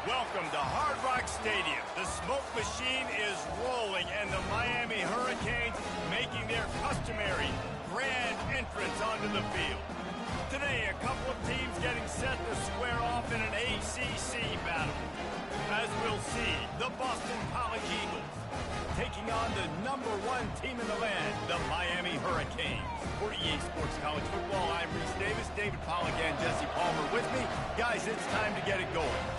Welcome to Hard Rock Stadium. The smoke machine is rolling, and the Miami Hurricanes making their customary grand entrance onto the field. Today, a couple of teams getting set to square off in an ACC battle. As we'll see, the Boston College Eagles taking on the #1 team in the land, the Miami Hurricanes. For EA Sports College Football, I'm Reese Davis, David Pollack, and Jesse Palmer with me. Guys, it's time to get it going.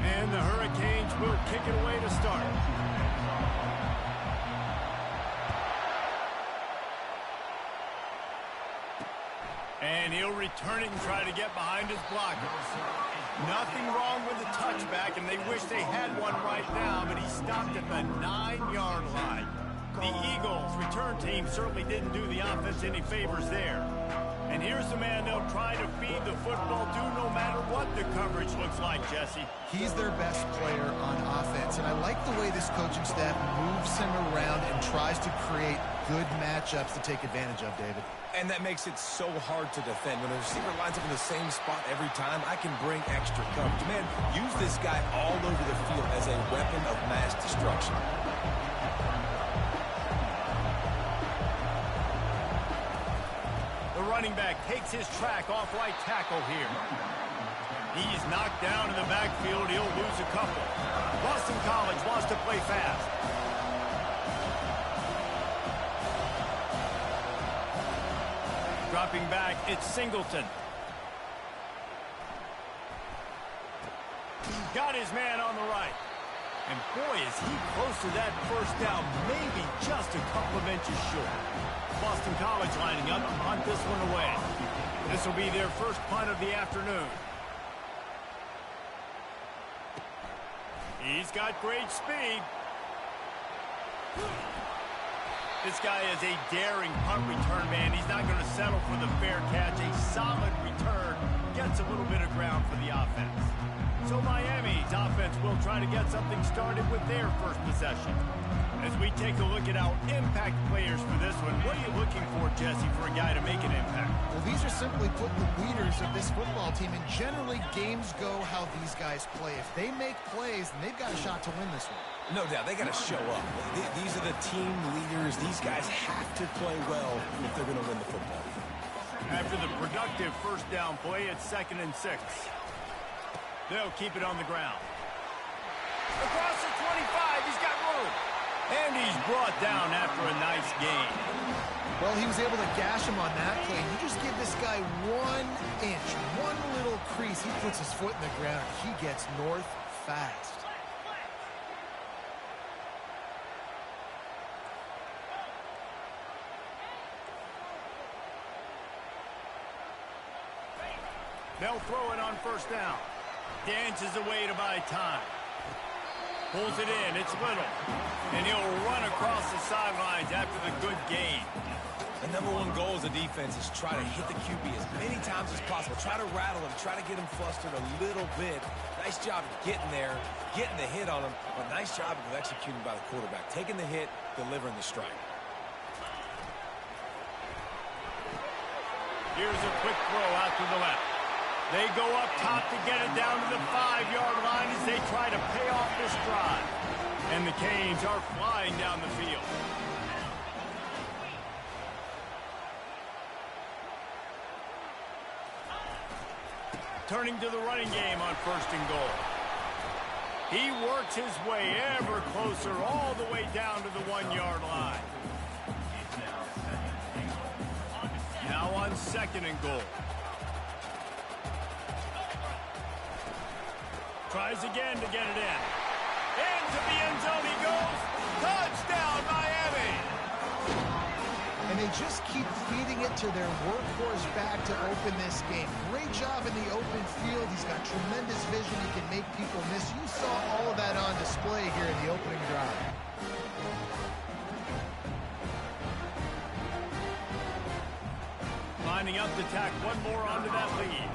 And the Hurricanes will kick it away to start. And he'll return it and try to get behind his blockers. Nothing wrong with the touchback, and they wish they had one right now, but he stopped at the 9-yard line. The Eagles' return team certainly didn't do the offense any favors there. And here's the man they'll try to feed the football to no matter what the coverage looks like, Jesse. He's their best player on offense, and I like the way this coaching staff moves him around and tries to create good matchups to take advantage of, David. And that makes it so hard to defend. When a receiver lines up in the same spot every time, I can bring extra coverage. Man, use this guy all over the field as a weapon of mass destruction. The running back takes his track off right tackle here. He's knocked down in the backfield. He'll lose a couple. Boston College wants to play fast. Dropping back, it's Singleton. Got his man on the right. And boy, is he close to that first down, maybe just a couple of inches short. Boston College lining up to punt this one away. This will be their first punt of the afternoon. He's got great speed. This guy is a daring punt return man. He's not going to settle for the fair catch. A solid return gets a little bit of ground for the offense. So Miami's offense will try to get something started with their first possession. As we take a look at our impact players for this one, what are you looking for, Jesse, for a guy to make an impact? Well, these are simply put the leaders of this football team, and generally games go how these guys play. If they make plays, then they've got a shot to win this one. No doubt, they got to show up. These are the team leaders. These guys have to play well if they're going to win the football. After the productive first down play, it's 2nd and 6. They'll keep it on the ground. Across the 25, he's got room. And he's brought down after a nice gain. Well, he was able to gash him on that play. You just give this guy 1 inch, one little crease. He puts his foot in the ground. He gets north fast. They'll throw it on first down. Dances away to buy time. Pulls it in. It's Little. And he'll run across the sidelines after the good gain. The #1 goal as a defense is try to hit the QB as many times as possible. Try to rattle him. Try to get him flustered a little bit. Nice job of getting there, getting the hit on him. But nice job of executing by the quarterback. Taking the hit, delivering the strike. Here's a quick throw out to the left. They go up top to get it down to the 5-yard line as they try to pay off this drive. And the Canes are flying down the field. turning to the running game on 1st and goal. He works his way ever closer all the way down to the 1-yard line. Now on 2nd and goal. Tries again to get it in. Into the end zone he goes. Touchdown, Miami! And they just keep feeding it to their workhorse back to open this game. Great job in the open field. He's got tremendous vision. He can make people miss. You saw all of that on display here in the opening drive. Lining up to tack one more onto that lead.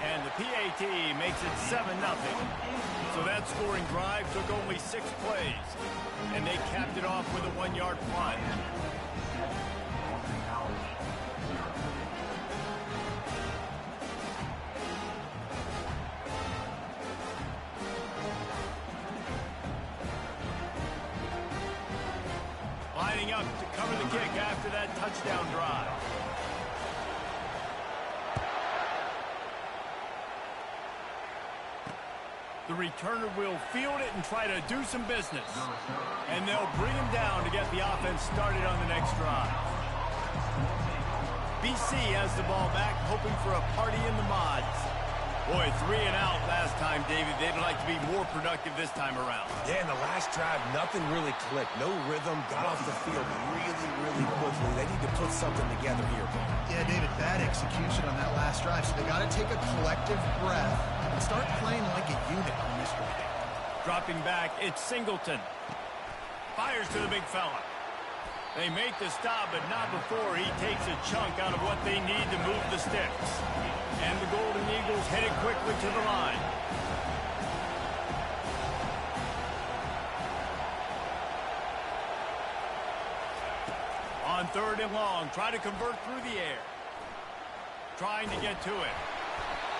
And the PAT makes it 7-0. So that scoring drive took only 6 plays. And they capped it off with a 1-yard punt. Lining up to cover the kick after that touchdown drive. The returner will field it and try to do some business. And they'll bring him down to get the offense started on the next drive. BC has the ball back, hoping for a party in the mods. Boy, 3 and out last time, David. They'd like to be more productive this time around. Yeah, in the last drive, nothing really clicked. No rhythm, got off the field really quickly. They need to put something together here, Paul. Yeah, David, bad execution on that last drive. So they got to take a collective breath and start playing like a unit on this one. Dropping back, it's Singleton. Fires to the big fella. They make the stop, but not before he takes a chunk out of what they need to move the sticks. And the Golden Eagles headed quickly to the line. On 3rd and long, try to convert through the air. Trying to get to it.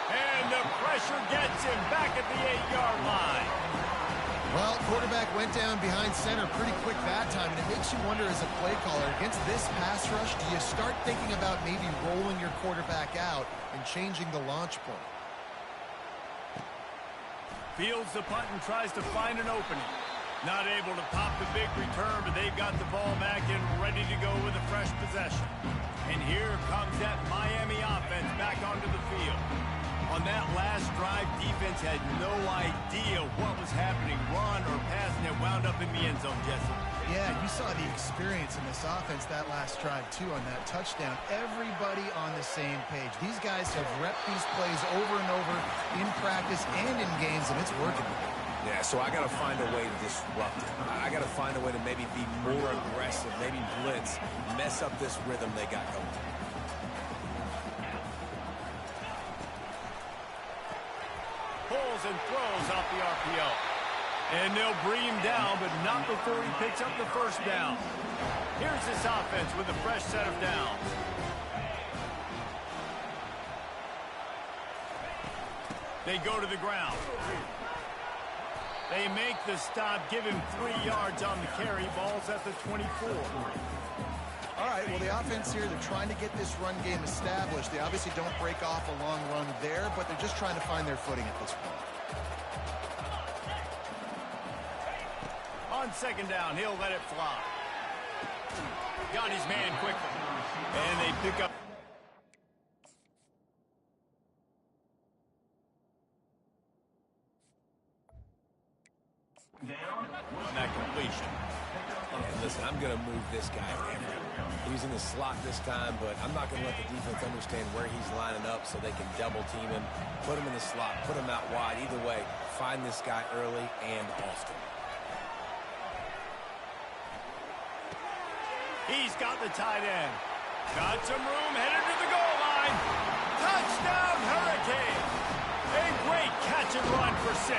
And the pressure gets him back at the 8-yard line. Well, quarterback went down behind center pretty quick that time, and it makes you wonder as a play caller, against this pass rush, do you start thinking about maybe rolling your quarterback out and changing the launch point? Fields the punt and tries to find an opening. Not able to pop the big return, but they've got the ball back and ready to go with a fresh possession. And here comes that Miami offense back onto the field. On that last drive, defense had no idea what was happening, run or pass, and it wound up in the end zone, Jesse. Yeah, you saw the experience in this offense that last drive, too, on that touchdown. Everybody on the same page. These guys have repped these plays over and over in practice and in games, and it's working. Yeah, so I got to find a way to disrupt it. I got to find a way to maybe be more aggressive, maybe blitz, mess up this rhythm they got going. Pulls and throws off the RPO. And they'll bring him down, but not before he picks up the first down. Here's this offense with a fresh set of downs. They go to the ground. They make the stop, give him 3 yards on the carry. Ball's at the 24. All right, well, the offense here, they're trying to get this run game established. They obviously don't break off a long run there, but they're just trying to find their footing at this point. On 2nd down, he'll let it fly. Got his man quickly. And they pick up. That completion. Yeah, listen, I'm going to move this guy everywhere. He's in the slot this time, but I'm not going to let the defense understand where he's lining up so they can double team him, put him in the slot, put him out wide. Either way, find this guy early and often. He's got the tight end. Got some room, headed to the goal line. Touchdown, Hurricane. A great catch and run for 6.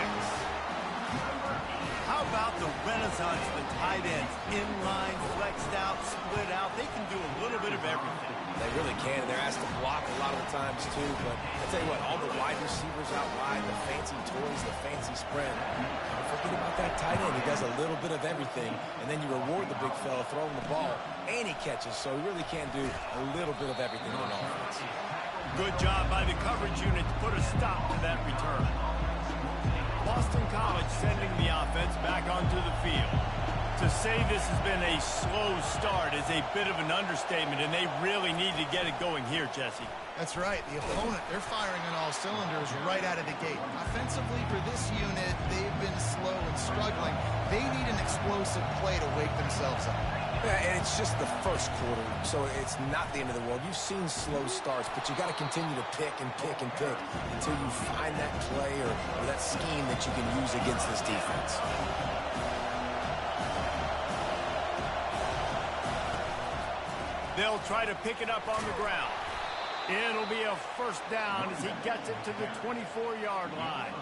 How about the renaissance of the tight ends? Inline, flexed out, split out. They can do a little bit of everything. They really can. They're asked to block a lot of the times, too. But I tell you what, all the wide receivers out wide, the fancy toys, the fancy spread. Don't forget about that tight end. He does a little bit of everything, and then you reward the big fella throwing the ball, and he catches. So he really can do a little bit of everything on offense. Good job by the coverage unit to put a stop to that return. Boston College sending the offense back onto the field. To say this has been a slow start is a bit of an understatement, and they really need to get it going here, Jesse. That's right. The opponent, they're firing on all cylinders right out of the gate. Offensively for this unit, they've been slow and struggling. They need an explosive play to wake themselves up. Yeah, and it's just the first quarter, so it's not the end of the world. You've seen slow starts, but you got to continue to pick and pick and pick until you find that play or that scheme that you can use against this defense. They'll try to pick it up on the ground. It'll be a first down as he gets it to the 24-yard line.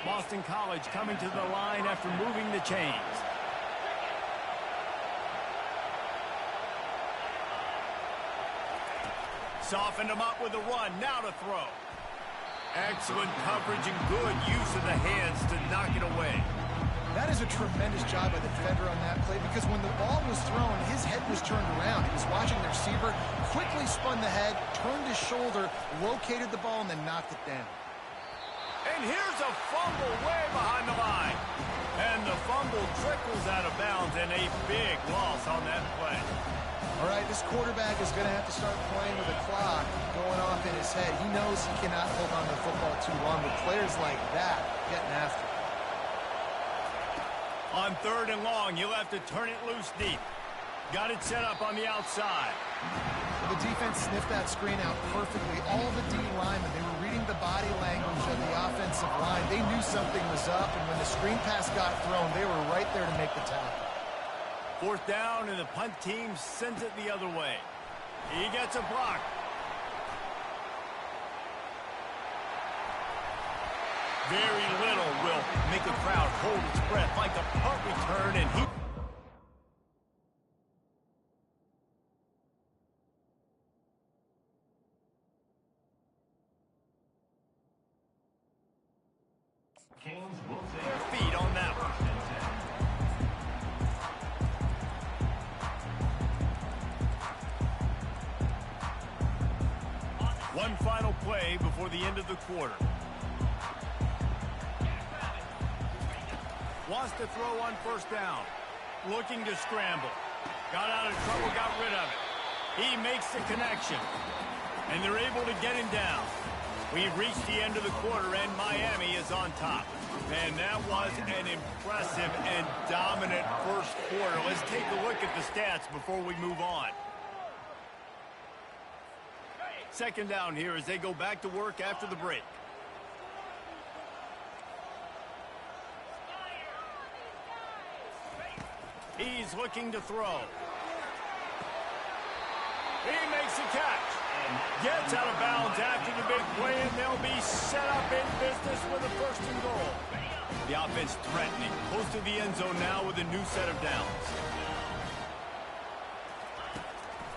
Boston College coming to the line after moving the chains. Softened him up with a run. Now to throw. Excellent coverage and good use of the hands to knock it away. That is a tremendous job by the defender on that play because when the ball was thrown, his head was turned around. He was watching the receiver, quickly spun the head, turned his shoulder, located the ball, and then knocked it down. And here's a fumble way behind the line. And the fumble trickles out of bounds, and a big loss on that play. All right, this quarterback is going to have to start playing with the clock going off in his head. He knows he cannot hold on to the football too long, but players like that getting after it. On 3rd and long, he'll have to turn it loose deep. Got it set up on the outside. The defense sniffed that screen out perfectly. All the D linemen, they were reading the body language of the offensive line. They knew something was up, and when the screen pass got thrown, they were right there to make the tackle. 4th down, and the punt team sends it the other way. He gets a block. Very little will make a crowd hold its breath like a punt return, and he... their feet on that one. One final play before the end of the quarter. Wants to throw on 1st down. Looking to scramble. Got out of trouble, got rid of it. He makes the connection. And they're able to get him down. We've reached the end of the quarter, and Miami is on top. And that was an impressive and dominant first quarter. Let's take a look at the stats before we move on. 2nd down here as they go back to work after the break. He's looking to throw. He makes a catch. Gets out of bounds after the big play, and they'll be set up in business with a 1st and goal. The offense threatening. Close to the end zone now with a new set of downs.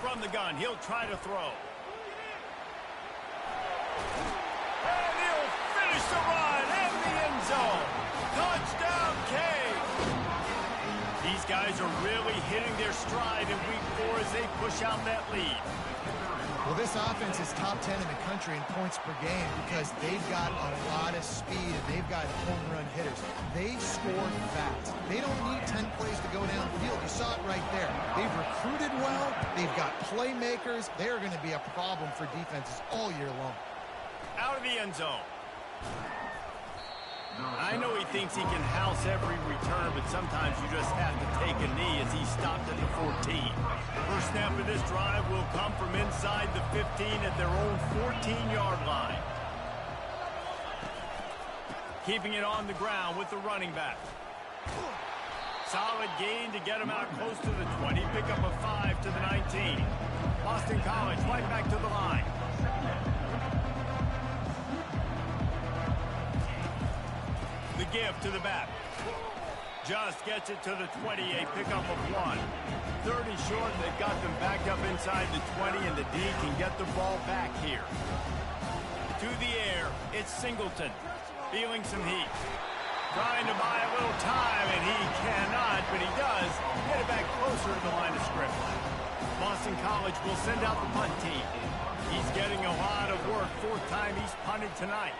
From the gun, he'll try to throw. And he'll finish the run in the end zone. Touchdown, Cade. These guys are really hitting their stride in week 4 as they push out that lead. Well, this offense is top 10 in the country in points per game because they've got a lot of speed and they've got home run hitters. They score fast. They don't need 10 plays to go downfield. You saw it right there. They've recruited well. They've got playmakers. They're going to be a problem for defenses all year long. Out of the end zone. I know he thinks he can house every return, but sometimes you just have to take a knee as he stopped at the 14. First snap of this drive will come from inside the 15 at their own 14-yard line. Keeping it on the ground with the running back. Solid gain to get him out close to the 20. Pick up a 5 to the 19. Boston College right back to the line. The give to the back. Just gets it to the 20, a pickup of 1. 3rd and short, they've got them backed up inside the 20, and the D can get the ball back here. To the air, it's Singleton. Feeling some heat. Trying to buy a little time, and he cannot, but he does get it back closer to the line of scrimmage. Boston College will send out the punt team. He's getting a lot of work. Fourth time he's punted tonight.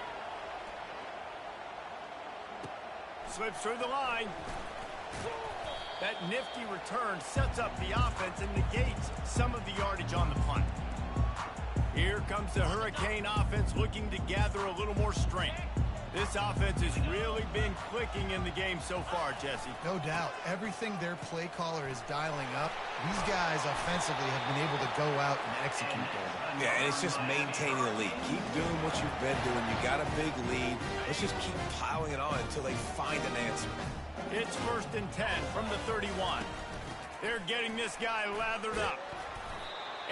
Slips through the line. That nifty return sets up the offense and negates some of the yardage on the punt. Here comes the Hurricane offense looking to gather a little more strength. This offense has really been clicking in the game so far, Jesse. No doubt. Everything their play caller is dialing up, these guys offensively have been able to go out and execute there. Yeah, and it's just maintaining the lead. Keep doing what you've been doing. You got a big lead. Let's just keep piling it on until they find an answer. It's 1st and 10 from the 31. They're getting this guy lathered up.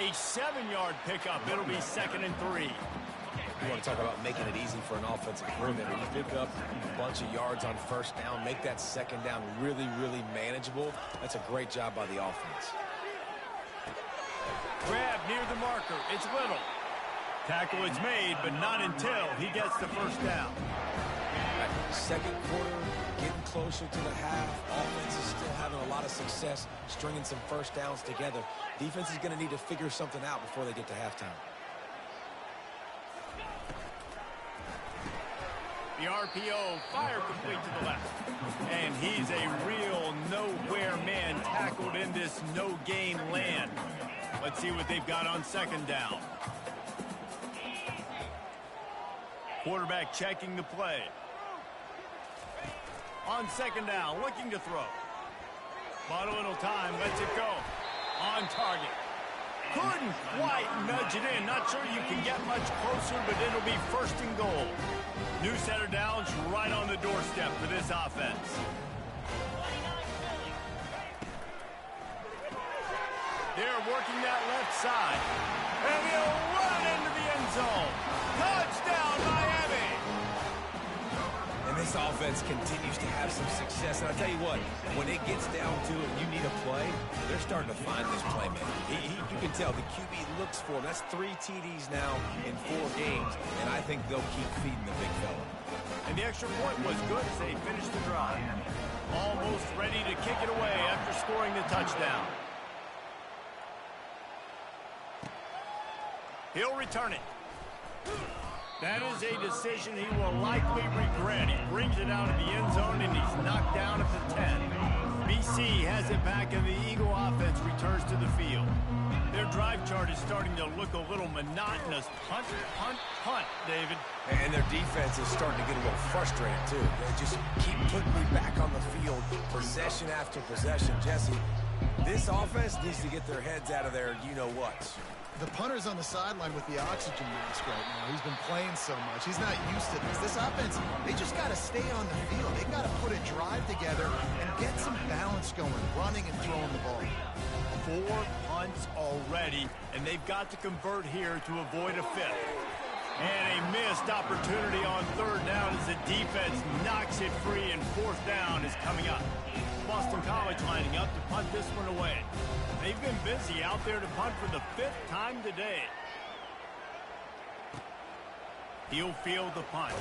A 7-yard pickup. It'll be 2nd and 3. You want to talk about making it easy for an offensive coordinator. You pick up a bunch of yards on 1st down, make that 2nd down really, really manageable. That's a great job by the offense. Grab near the marker. It's Little. Tackle is made, but not until he gets the 1st down. Second quarter, getting closer to the half. Offense is still having a lot of success stringing some 1st downs together. Defense is going to need to figure something out before they get to halftime. The RPO, fire complete to the left. And he's a real nowhere man tackled in this no-gain land. Let's see what they've got on 2nd down. Quarterback checking the play. On 2nd down, looking to throw. Bought a little time, lets it go. On target. Couldn't quite nudge it in. Not sure you can get much closer, but it'll be 1st and goal. New set of downs right on the doorstep for this offense. They're working that left side. And he'll run it into the end zone. Touchdown, Miami! And this offense continues to have some success. And I'll tell you what, when it gets down to it and you need a play, they're starting to find this playmaker. You can tell the QB looks for him. That's 3 TDs now in 4 games, and I think they'll keep feeding the big fella. And the extra point was good as they finished the drive. Almost ready to kick it away after scoring the touchdown. He'll return it. That is a decision he will likely regret. He brings it out of the end zone, and he's knocked down at the 10. BC has it back, and the Eagle offense returns to the field. Their drive chart is starting to look a little monotonous. Punt, punt, punt, David. And their defense is starting to get a little frustrated, too. They just keep putting me back on the field, possession after possession. Jesse, this offense needs to get their heads out of their you-know-whats. The punter's on the sideline with the oxygen mask right now. He's been playing so much. He's not used to this. This offense, they just got to stay on the field. They got to put a drive together and get some balance going, running and throwing the ball. 4 punts already, and they've got to convert here to avoid a 5th. And a missed opportunity on 3rd down as the defense knocks it free, and 4th down is coming up. Boston College lining up to punt this one away. They've been busy out there to punt for the 5th time today. He'll field the punt.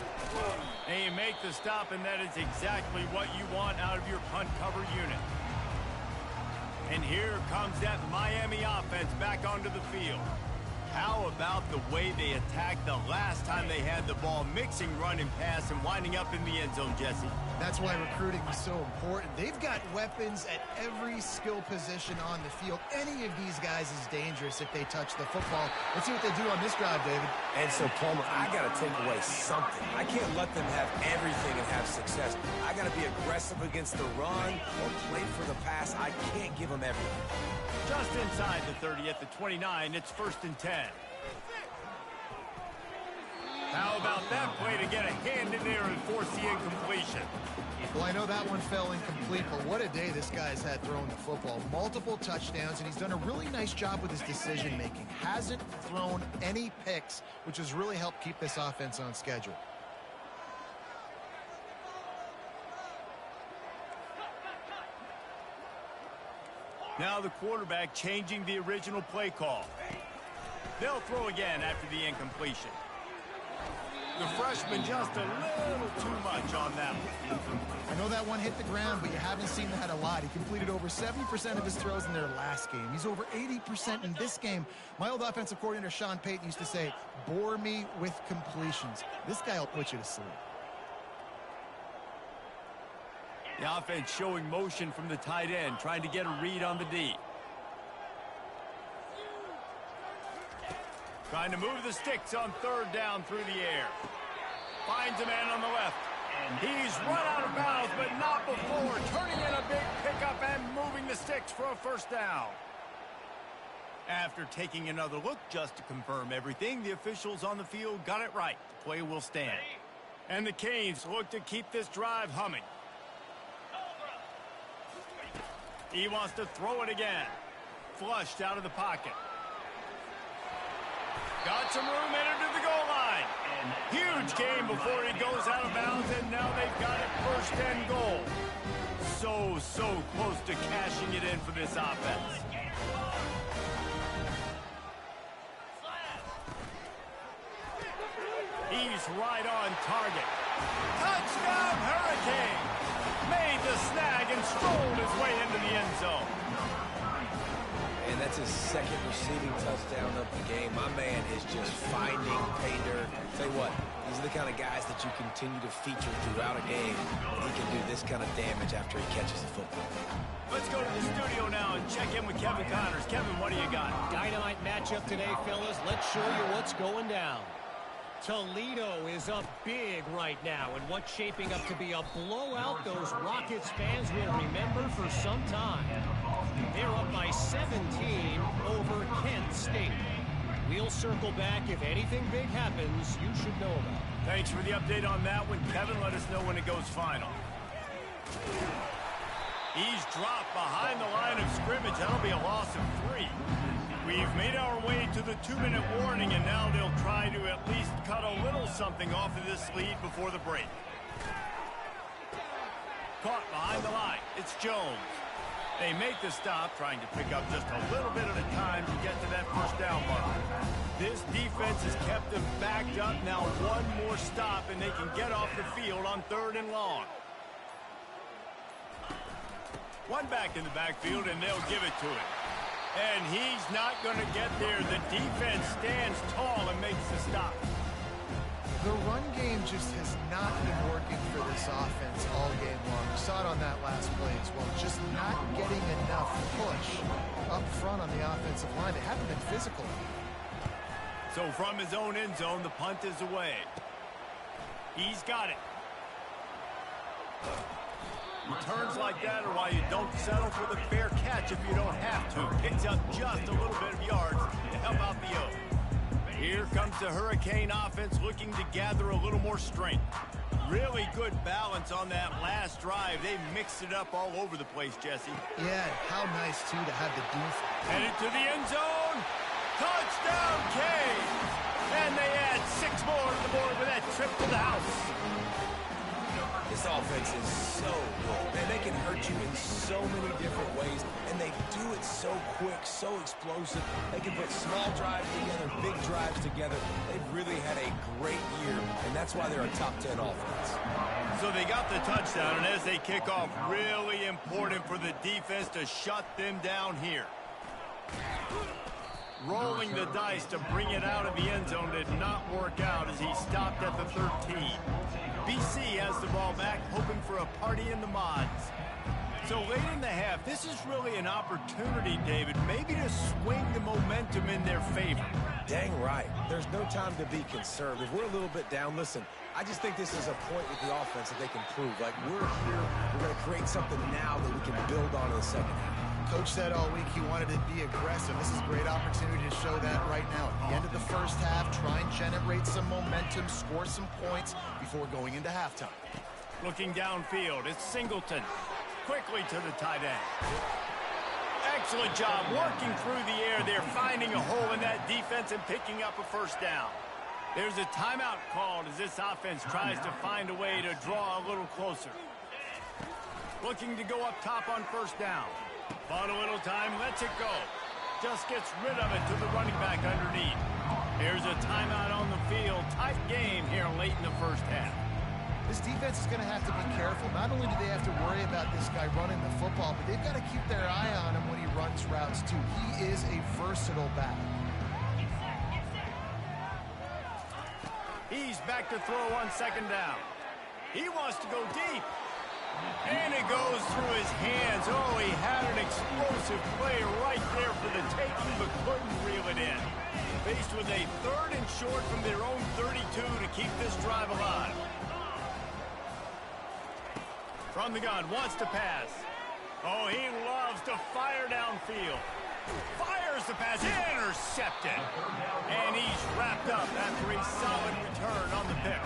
And you make the stop, and that is exactly what you want out of your punt cover unit. And here comes that Miami offense back onto the field. How about the way they attacked the last time they had the ball, mixing run and pass and winding up in the end zone, Jesse? That's why recruiting is so important. They've got weapons at every skill position on the field. Any of these guys is dangerous if they touch the football. Let's see what they do on this drive, David. And so, Palmer, I got to take away something. I can't let them have everything and have success. I got to be aggressive against the run or play for the pass. I can't give them everything. Just inside the 30 at the 29, it's 1st and 10. How about that play to get a hand in there and force the incompletion? Well, I know that one fell incomplete, but what a day this guy's had throwing the football. Multiple touchdowns, and he's done a really nice job with his decision-making. Hasn't thrown any picks, which has really helped keep this offense on schedule. Now the quarterback changing the original play call. They'll throw again after the incompletion. The freshman just a little too much on that one. I know that one hit the ground, but you haven't seen that a lot. He completed over 70% of his throws in their last game. He's over 80% in this game. My old offensive coordinator, Sean Payton, used to say, bore me with completions. This guy will put you to sleep. The offense showing motion from the tight end, trying to get a read on the D. Trying to move the sticks on third down through the air. Finds a man on the left. And he's run out of bounds, but not before. Turning in a big pickup and moving the sticks for a first down. After taking another look just to confirm everything, the officials on the field got it right. The play will stand. And the Canes look to keep this drive humming. He wants to throw it again. Flushed out of the pocket. Got some room, entered to the goal line. And huge game before he goes out of bounds, and now they've got it first and goal. So close to cashing it in for this offense. He's right on target. Touchdown, Hurricane! Made the snag and strolled his way into the end zone. And that's his second receiving touchdown of the game. My man is just finding pay dirt. Tell you what, these are the kind of guys that you continue to feature throughout a game. He can do this kind of damage after he catches the football. Let's go to the studio now and check in with Kevin Connors. Kevin, what do you got? Dynamite matchup today, fellas. Let's show you what's going down. Toledo is up big right now, and what's shaping up to be a blowout those Rockets fans will remember for some time. They're up by 17 over Kent State. We'll circle back. If anything big happens, you should know about it. Thanks for the update on that one, Kevin. Let us know when it goes final. He's dropped behind the line of scrimmage. That'll be a loss of 3. We've made our way to the 2-minute warning, and now they'll try to at least cut a little something off of this lead before the break. Caught behind the line. It's Jones. They make the stop, trying to pick up just a little bit at a time to get to that first down mark. This defense has kept them backed up. Now one more stop, and they can get off the field on 3rd and long. One back in the backfield, and they'll give it to him. And he's not going to get there. The defense stands tall and makes the stop. The run game just has not been working for this offense all game long. We saw it on that last play as well. Just not getting enough push up front on the offensive line. They haven't been physical. So from his own end zone, the punt is away. He's got it. Returns like that are why you don't settle for the fair catch if you don't have to. Picks up just a little bit of yards to help out the O. Here comes the Hurricane offense looking to gather a little more strength. Really good balance on that last drive. They mixed it up all over the place, Jesse. Yeah, how nice, too, to have the defense. Headed to the end zone. Touchdown, Canes! And they add 6 more to the board with that trip to the house. This offense is so good. Man, they can hurt you in so many different ways, and they do it so quick, so explosive. They can put small drives together, big drives together. They've really had a great year, and that's why they're a top 10 offense. So they got the touchdown, and as they kick off, really important for the defense to shut them down here. Rolling the dice to bring it out of the end zone did not work out as he stopped at the 13. BC has the ball back, hoping for a party in the mods. So late in the half, this is really an opportunity, David, maybe to swing the momentum in their favor. Dang right. There's no time to be concerned. If we're a little bit down, listen, I just think this is a point with the offense that they can prove. Like, we're here, we're going to create something now that we can build on in the second half. Coach said all week he wanted to be aggressive. This is a great opportunity to show that right now. At the end of the first half, try and generate some momentum, score some points before going into halftime. Looking downfield, it's Singleton. Quickly to the tight end. Excellent job working through the air. They're finding a hole in that defense and picking up a first down. There's a timeout called as this offense tries to find a way to draw a little closer. Looking to go up top on first down. Bought a little time, lets it go. Just gets rid of it to the running back underneath. There's a timeout on the field. Tight game here late in the first half. This defense is going to have to be careful. Not only do they have to worry about this guy running the football, but they've got to keep their eye on him when he runs routes too. He is a versatile back. He's back to throw on second down. He wants to go deep. And it goes through his hands. Oh, he had an explosive play right there for the taking, but couldn't reel it in. Faced with a 3rd and short from their own 32 to keep this drive alive. From the gun, wants to pass. Oh, he loves to fire downfield. Fires the pass, intercepted. And he's wrapped up after a solid return on the pick.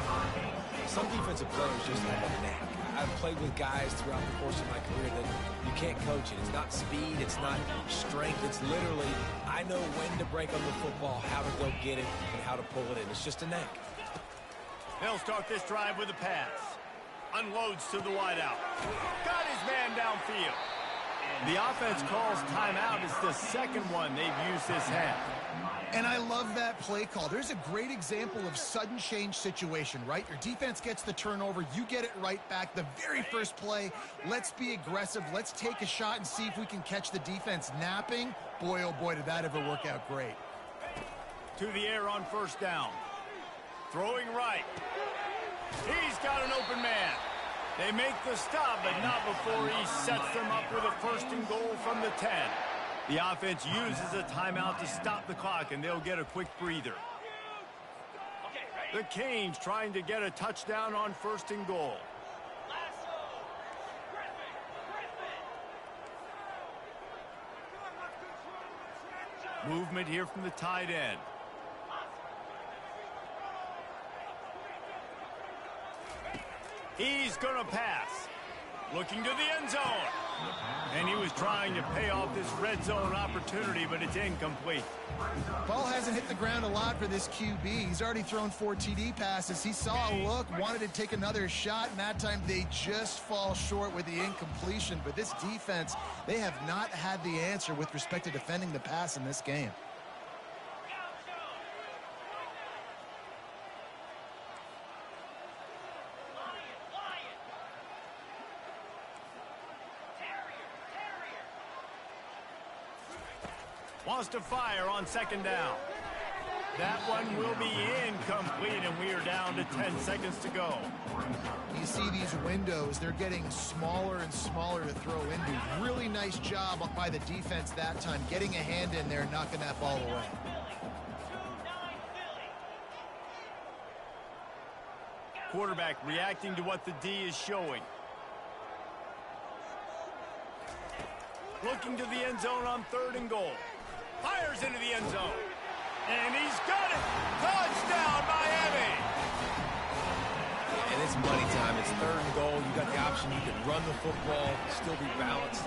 Some defensive players just have a knack. I've played with guys throughout the course of my career that you can't coach it. It's not speed, it's not strength. It's literally, I know when to break on the football, how to go get it, and how to pull it in. It's just a knack. They'll start this drive with a pass. Unloads to the wideout. Got his man downfield. The offense calls timeout. It's the second one they've used this half. And I love that play call. There's a great example of sudden change situation, right? Your defense gets the turnover. You get it right back. The very first play, let's be aggressive. Let's take a shot and see if we can catch the defense napping. Boy, oh boy, did that ever work out great. To the air on first down. Throwing right. He's got an open man. They make the stop, but not before he sets them up with a 1st and goal from the 10. The offense uses a timeout to stop the clock, and they'll get a quick breather. The Canes trying to get a touchdown on 1st and goal. Movement here from the tight end. He's going to pass. Looking to the end zone. And he was trying to pay off this red zone opportunity, but it's incomplete. Ball hasn't hit the ground a lot for this QB. He's already thrown 4 TD passes. He saw a look, wanted to take another shot, and that time they just fall short with the incompletion. But this defense, they have not had the answer with respect to defending the pass in this game. Wants to fire on second down. That one will be incomplete, and we are down to 10 seconds to go. You see these windows, they're getting smaller and smaller to throw into. Really nice job by the defense that time, getting a hand in there and knocking that ball away. Quarterback reacting to what the D is showing. Looking to the end zone on 3rd and goal. Fires into the end zone. And he's got it. Touchdown, Miami. And it's money time. It's 3rd and goal. You got the option. You can run the football, still be balanced,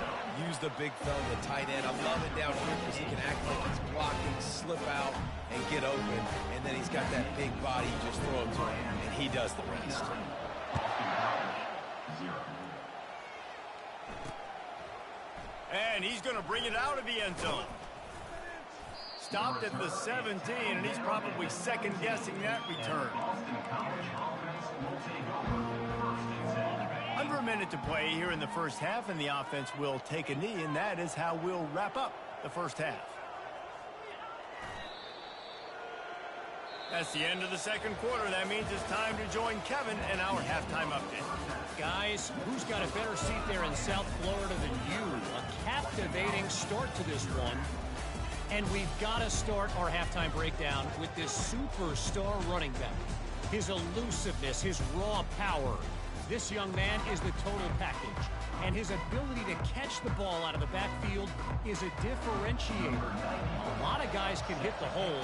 use the big fella, the tight end. I love it down here because he can act like he's blocking, slip out, and get open. And then he's got that big body. You just throw it to him, and he does the rest. And he's going to bring it out of the end zone. Stopped at the 17, and he's probably second-guessing that return. Under a minute to play here in the first half, and the offense will take a knee, and that is how we'll wrap up the first half. That's the end of the second quarter. That means it's time to join Kevin in our halftime update. Guys, who's got a better seat there in South Florida than you? A captivating start to this one. And we've got to start our halftime breakdown with this superstar running back. His elusiveness, his raw power. This young man is the total package. And his ability to catch the ball out of the backfield is a differentiator. A lot of guys can hit the hole.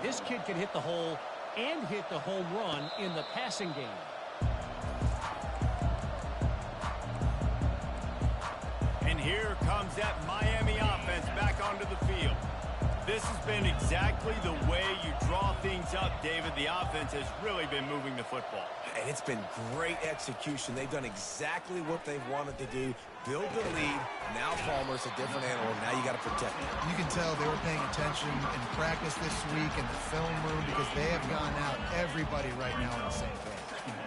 This kid can hit the hole and hit the home run in the passing game. And here comes that Miami offense back onto the field. This has been exactly the way you draw things up, David. The offense has really been moving the football. And it's been great execution. They've done exactly what they've wanted to do. Build the lead. Now Palmer's a different animal. Now you got to protect him. You can tell they were paying attention in practice this week in the film room because they have gone out everybody right now on the same page.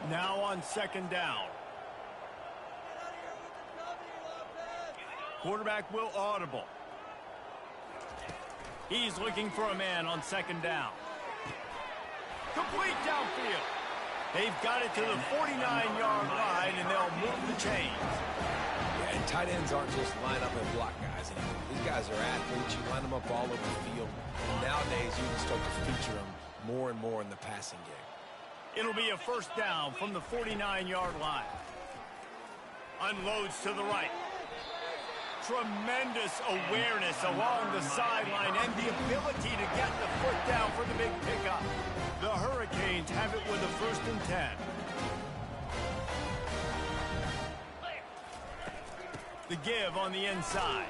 Now on second down. Quarterback will audible. He's looking for a man on second down. Complete downfield. They've got it to the 49-yard line, and they'll move the chains. Yeah, and tight ends aren't just line up and block guys anymore. These guys are athletes. You line them up all over the field. And nowadays, you can start to feature them more and more in the passing game. It'll be a first down from the 49-yard line. Unloads to the right. Tremendous awareness along the sideline and the ability to get the foot down for the big pickup. The Hurricanes have it with a 1st and 10. The give on the inside.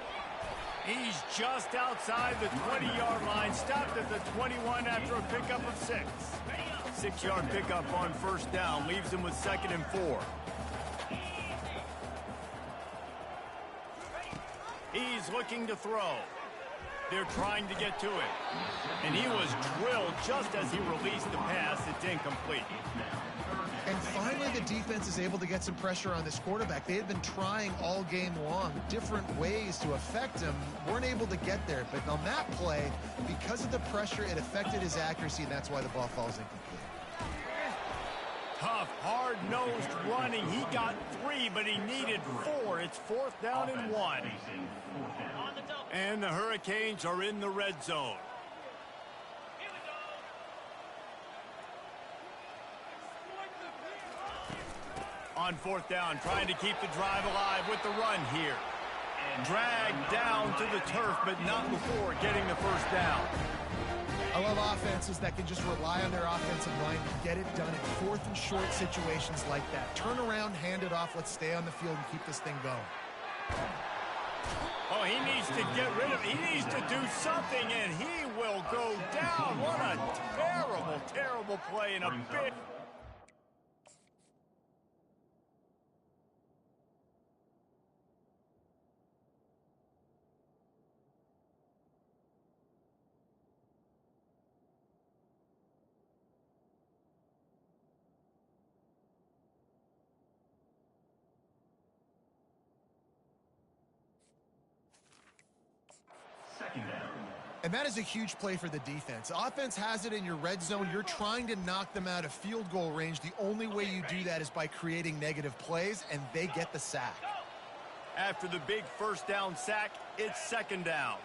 He's just outside the 20-yard line, stopped at the 21 after a pickup of 6. 6-yard pickup on first down leaves him with 2nd and 4. He's looking to throw. They're trying to get to it. And he was drilled just as he released the pass. It's incomplete. And finally, the defense is able to get some pressure on this quarterback. They had been trying all game long different ways to affect him. Weren't able to get there. But on that play, because of the pressure, it affected his accuracy, and that's why the ball falls incomplete. Tough, hard-nosed running. He got 3, but he needed 4. It's 4th down and 1. And the Hurricanes are in the red zone. On 4th down, trying to keep the drive alive with the run here. Dragged down to the turf, but not before getting the first down. I love offenses that can just rely on their offensive line to get it done in 4th and short situations like that. Turn around, hand it off, let's stay on the field and keep this thing going. Oh, he needs to get rid of it. He needs to do something, and he will go down. What a terrible, terrible play and a big... And that is a huge play for the defense. Offense has it in your red zone. You're trying to knock them out of field goal range. The only way you do that is by creating negative plays, and they get the sack. After the big first down sack, it's 2nd down.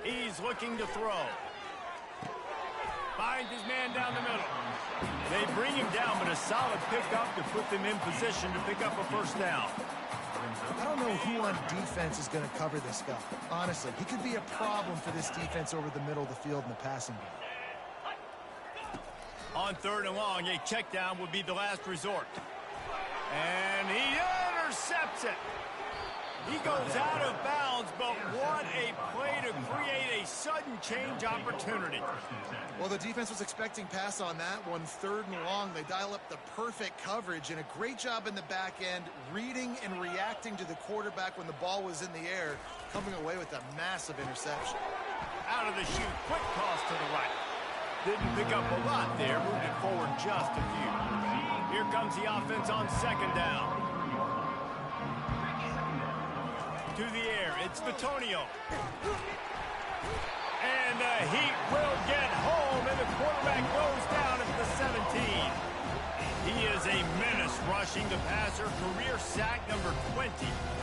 He's looking to throw. Finds his man down the middle. They bring him down, but a solid pickup to put them in position to pick up a first down. I don't know who on defense is going to cover this guy. Honestly, he could be a problem for this defense over the middle of the field in the passing game. On 3rd and long, a check down would be the last resort. And he intercepts it. He goes out of bounds, but what a play to create a sudden change opportunity. Well, the defense was expecting pass on that one. 3rd and long, they dial up the perfect coverage and a great job in the back end, reading and reacting to the quarterback when the ball was in the air, coming away with a massive interception. Out of the chute, quick toss to the right. Didn't pick up a lot there, moved it forward just a few. Here comes the offense on 2nd down. To the air, it's Vitonio. And the Heat will get home, and the quarterback goes down at the 17. He is a menace rushing the passer, career sack number 20.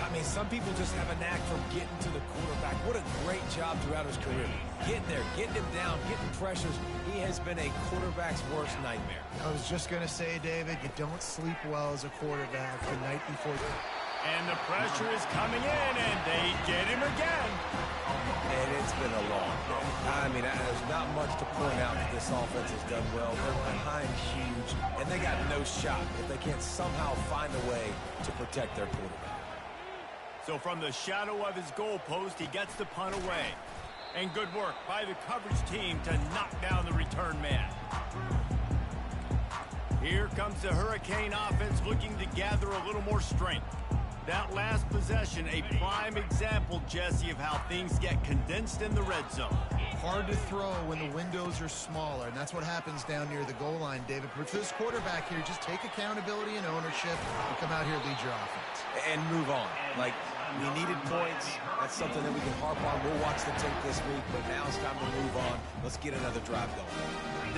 I mean, some people just have a knack for getting to the quarterback. What a great job throughout his career. Getting there, getting him down, getting pressures. He has been a quarterback's worst nightmare. I was just going to say, David, you don't sleep well as a quarterback the night before. And the pressure is coming in, and they get him again. And it's been a long day. I mean, there's not much to point out that this offense has done well. They're behind huge, and they got no shot if they can't somehow find a way to protect their quarterback. So from the shadow of his goalpost, he gets the punt away. And good work by the coverage team to knock down the return man. Here comes the Hurricane offense looking to gather a little more strength. That last possession, a prime example, Jesse, of how things get condensed in the red zone. hard to throw when the windows are smaller, and that's what happens down near the goal line, David. But for this quarterback here, just take accountability and ownership and come out here and lead your offense. And move on. Like, we needed points. That's something that we can harp on. We'll watch the tape this week, but now it's time to move on. Let's get another drive going.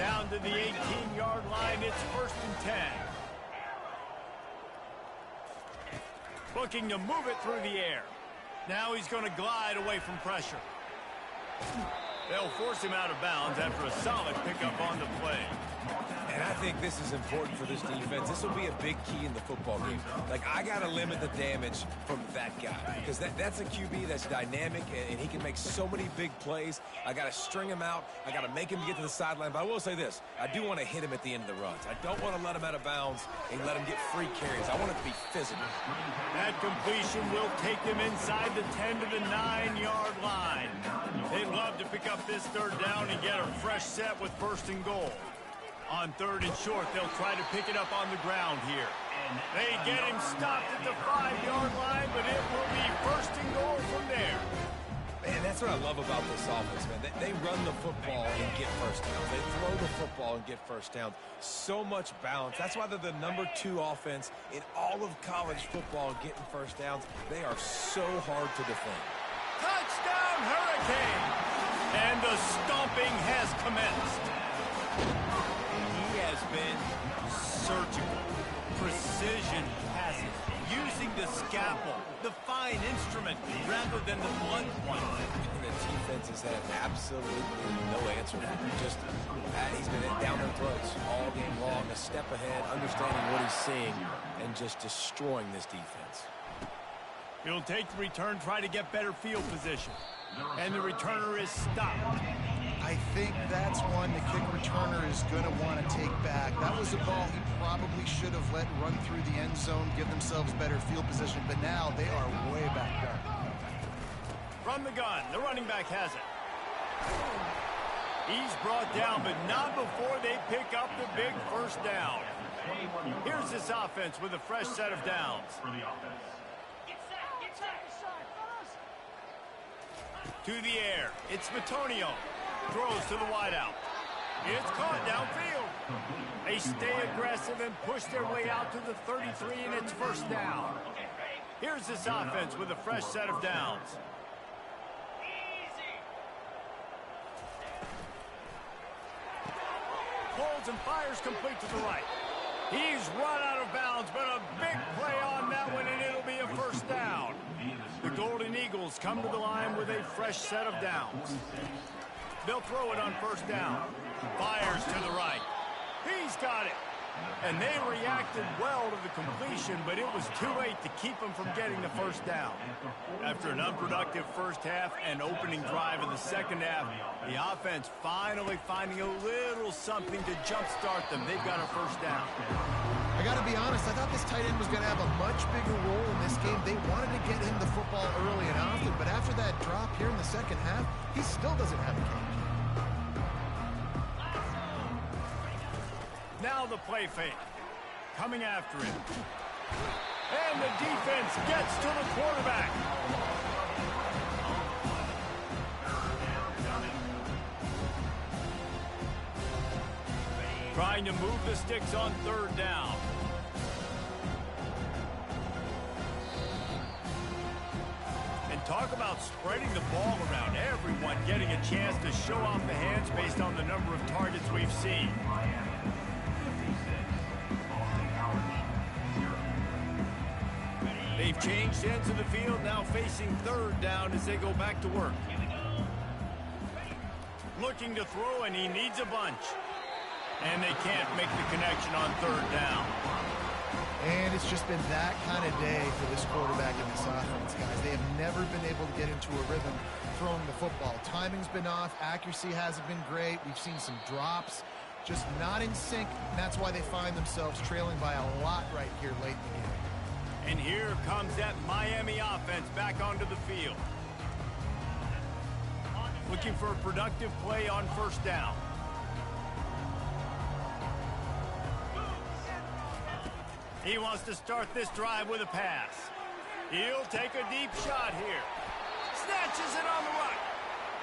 Down to the 18-yard line, it's 1st and 10. Looking to move it through the air. Now he's going to glide away from pressure. They'll force him out of bounds after a solid pickup on the play. And I think this is important for this defense. This will be a big key in the football game. Like, I got to limit the damage from that guy because that's a QB that's dynamic, and he can make so many big plays. I got to string him out. I got to make him get to the sideline. But I will say this. I do want to hit him at the end of the runs. I don't want to let him out of bounds and let him get free carries. I want it to be physical. That completion will take them inside the 10 to the 9-yard line. They'd love to pick up this 3rd down and get a fresh set with 1st and goal. On 3rd and short, they'll try to pick it up on the ground here. They get him stopped at the 5-yard line, but it will be 1st and goal from there. Man, that's what I love about this offense, man. They run the football and get 1st downs. They throw the football and get 1st downs. So much balance. That's why they're the #2 offense in all of college football getting 1st downs. They are so hard to defend. Touchdown, Hurricane! And the stomping has commenced. He has been surgical, precision passing, using the scalpel, the fine instrument, rather than the blunt one. And the defense has had absolutely no answer for him. Just, he's been down their throats all game long, a step ahead, understanding what he's seeing, and just destroying this defense. He'll take the return, try to get better field position. And the returner is stopped. I think that's one the kick returner is going to want to take back. That was a ball he probably should have let run through the end zone, give themselves better field position, but now they are way back there. From the gun, the running back has it. He's brought down, but not before they pick up the big 1st down. Here's this offense with a fresh set of downs. To the air, it's Matonio. Throws to the wideout. It's caught downfield. They stay aggressive and push their way out to the 33, and it's 1st down. Here's this offense with a fresh set of downs. Pulls and fires complete to the right. He's run out of bounds, but a big play on that one, and it'll be a 1st down. The Golden Eagles come to the line with a fresh set of downs. They'll throw it on 1st down. Fires to the right. He's got it. And they reacted well to the completion, but it was too late to keep them from getting the 1st down. After an unproductive 1st half and opening drive in the 2nd half, the offense finally finding a little something to jumpstart them. They've got a 1st down. I got to be honest, I thought this tight end was going to have a much bigger role in this game. They wanted to get him the football early and often, but after that drop here in the 2nd half, he still doesn't have a catch. Now the play fake. Coming after him. And the defense gets to the quarterback. Trying to move the sticks on 3rd down. And talk about spreading the ball around. Everyone getting a chance to show off the hands based on the number of targets we've seen. They've changed ends of the field, now facing 3rd down as they go back to work. Looking to throw, and he needs a bunch. And they can't make the connection on 3rd down. And it's just been that kind of day for this quarterback and this offense, guys. They have never been able to get into a rhythm throwing the football. Timing's been off. Accuracy hasn't been great. We've seen some drops. Just not in sync. And that's why they find themselves trailing by a lot right here late in the game. And here comes that Miami offense back onto the field. Looking for a productive play on 1st down. He wants to start this drive with a pass. He'll take a deep shot here. Snatches it on the right.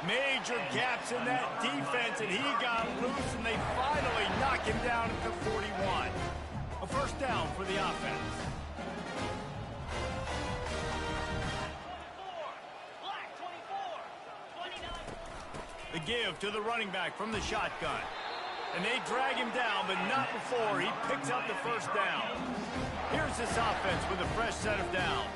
Major gaps in that defense, and he got loose, and they finally knock him down at the 41. A first down for the offense. The give to the running back from the shotgun. And they drag him down, but not before he picks up the first down. Here's this offense with a fresh set of downs.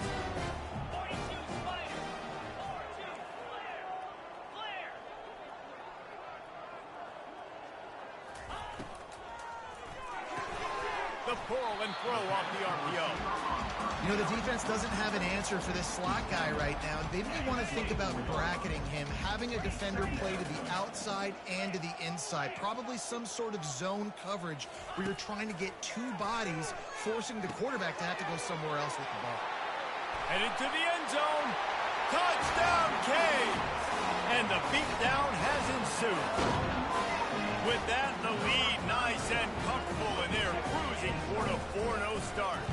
The pull and throw off the RPO. You know, the defense doesn't have an answer for this slot guy right now. They may want to think about bracketing him, having a defender play to the outside and to the inside. Probably some sort of zone coverage where you're trying to get two bodies, forcing the quarterback to have to go somewhere else with the ball. Headed to the end zone. Touchdown, Canes! And the beatdown has ensued. With that, the lead nice and comfortable, and they're cruising toward a 4-0 start.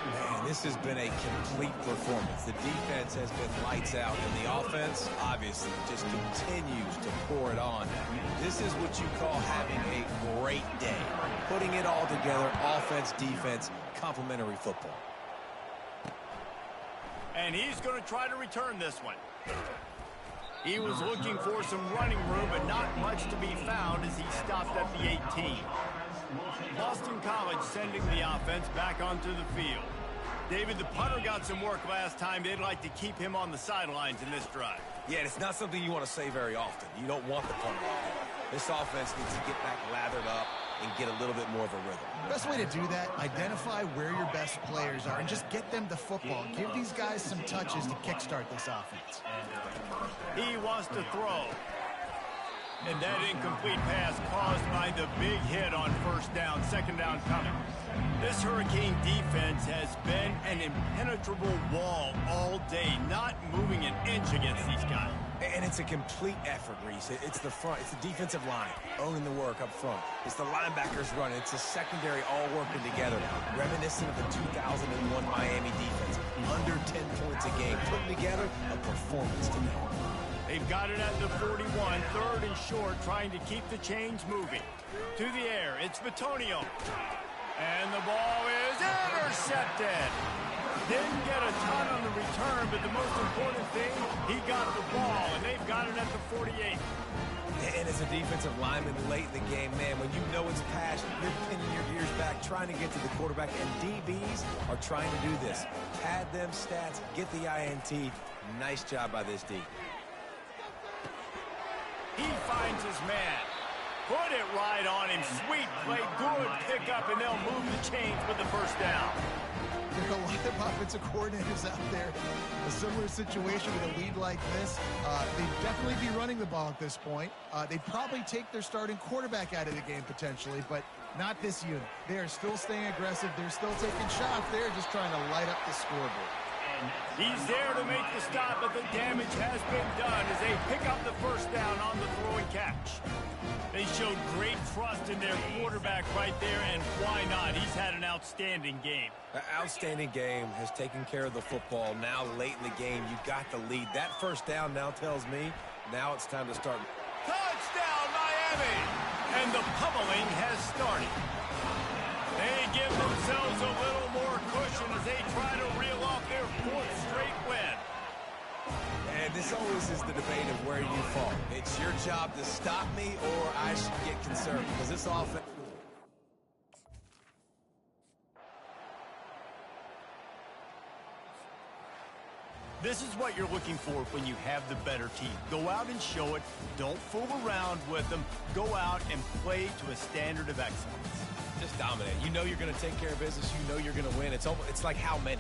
Man, this has been a complete performance. The defense has been lights out, and the offense, obviously, just continues to pour it on. This is what you call having a great day. Putting it all together, offense, defense, complementary football. And he's going to try to return this one. He was looking for some running room, but not much to be found as he stopped at the 18. Boston College sending the offense back onto the field. David, the punter got some work last time. They'd like to keep him on the sidelines in this drive. Yeah, it's not something you want to say very often. You don't want the punter. This offense needs to get back lathered up and get a little bit more of a rhythm. Best way to do that, identify where your best players are and just get them the football. Give these guys some touches to kickstart this offense. He wants to throw. And that incomplete pass caused by the big hit on first down, second down coming. This Hurricane defense has been an impenetrable wall all day, not moving an inch against these guys. And it's a complete effort, Reese. It's the front. It's the defensive line owning the work up front. It's the linebackers running. It's the secondary all working together, reminiscent of the 2001 Miami defense. Under 10 points a game, putting together a performance today. They've got it at the 41, third and short, trying to keep the chains moving. To the air, it's Bitonio. And the ball is intercepted. Didn't get a ton on the return, but the most important thing, he got the ball, and they've got it at the 48. And as a defensive lineman late in the game, man, when you know it's past, you're pinning your ears back, trying to get to the quarterback, and DBs are trying to do this. Pad them stats, get the INT. Nice job by this D. He finds his man. Put it right on him. Sweet play, good pickup, and they'll move the chains with the first down. There are a lot of offensive coordinators out there. A similar situation with a lead like this. They'd definitely be running the ball at this point. They'd probably take their starting quarterback out of the game potentially, but not this unit. They are still staying aggressive. They're still taking shots. They're just trying to light up the scoreboard. He's there to make the stop, but the damage has been done as they pick up the first down on the throwing catch. They showed great trust in their quarterback right there, and why not? He's had an outstanding game. An outstanding game, has taken care of the football. Now late in the game, you got the lead. That first down now tells me now it's time to start. Touchdown, Miami! And the pummeling has started. They give themselves a little more cushion as they try to reel off their fourth straight win. And this always is the debate of where you fall. It's your job to stop me, or I should get concerned, because this offense... This is what you're looking for when you have the better team. Go out and show it. Don't fool around with them. Go out and play to a standard of excellence. Just dominate. You know you're going to take care of business. You know you're going to win. It's like how many?